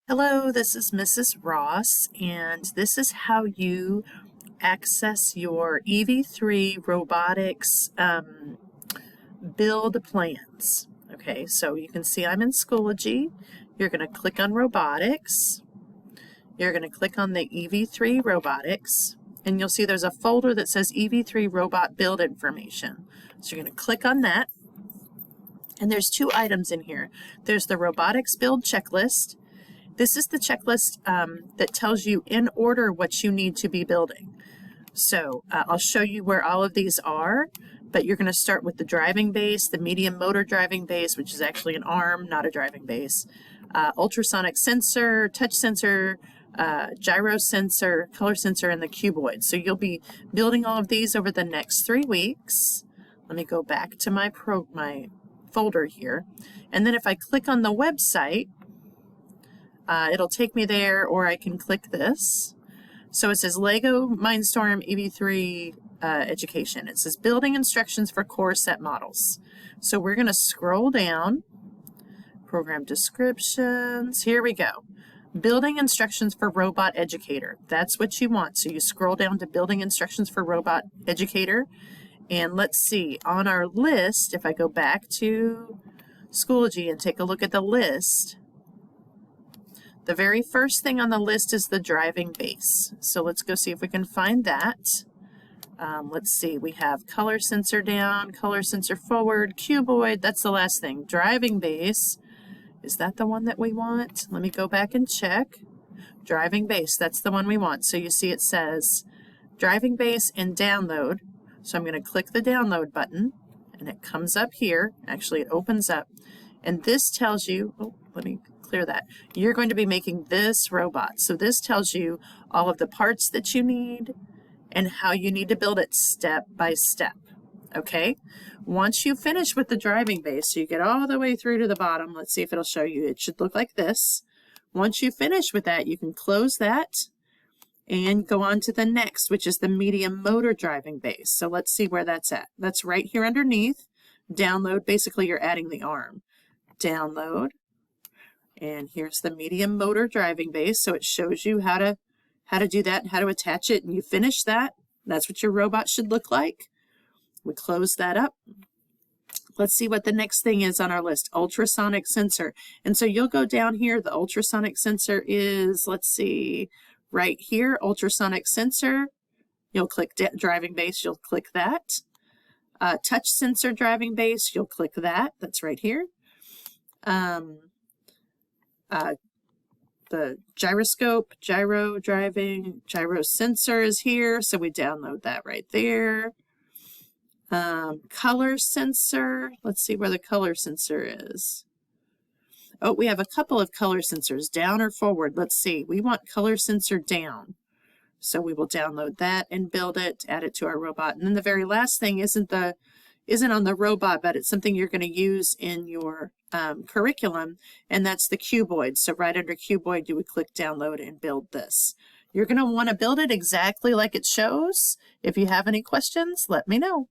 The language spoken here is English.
Hello, this is Mrs. Ross, and this is how you access your EV3 robotics build plans. Okay, so you can see I'm in Schoology. You're going to click on robotics. You're going to click on the EV3 robotics, and you'll see there's a folder that says EV3 robot build information. So you're going to click on that, and there's two items in here. There's the robotics build checklist. This is the checklist that tells you in order what you need to be building. So I'll show you where all of these are, but you're going to start with the driving base, the medium motor driving base, which is actually an arm, not a driving base, ultrasonic sensor, touch sensor, gyro sensor, color sensor, and the cuboid. So you'll be building all of these over the next 3 weeks. Let me go back to my folder here. And then if I click on the website, it'll take me there, or I can click this. So it says Lego Mindstorm EV3 Education. It says Building Instructions for Core Set Models. So we're going to scroll down. Program Descriptions. Here we go. Building Instructions for Robot Educator. That's what you want. So you scroll down to Building Instructions for Robot Educator. And let's see, on our list, if I go back to Schoology and take a look at the list, the very first thing on the list is the driving base. So let's go see if we can find that. Let's see, we have color sensor down, color sensor forward, cuboid, that's the last thing. Driving base, is that the one that we want? Let me go back and check. Driving base, that's the one we want. So you see it says driving base and download. So I'm going to click the download button and it comes up here. Actually, it opens up. And this tells you, oh, let me clear that. You're going to be making this robot. So this tells you all of the parts that you need and how you need to build it step by step. Okay? Once you finish with the driving base, so you get all the way through to the bottom, let's see if it'll show you. It should look like this. Once you finish with that, you can close that and go on to the next, which is the medium motor driving base. So let's see where that's at. That's right here underneath. Download, basically you're adding the arm. Download. And here's the medium motor driving base. So it shows you how to do that and how to attach it. And you finish that. That's what your robot should look like. We close that up. Let's see what the next thing is on our list. Ultrasonic sensor. And so you'll go down here. The ultrasonic sensor is, let's see, right here, ultrasonic sensor. You'll click driving base. You'll click that. Touch sensor driving base. You'll click that. That's right here. The gyroscope, gyro driving, gyro sensor is here, so we download that right there. Color sensor, let's see where the color sensor is. Oh, we have a couple of color sensors, down or forward. Let's see, we want color sensor down. So we will download that and build it, add it to our robot. And then the very last thing isn't on the robot, but it's something you're going to use in your curriculum, and that's the cuboid. So right under cuboid, you would click download and build this. You're going to want to build it exactly like it shows. If you have any questions, let me know.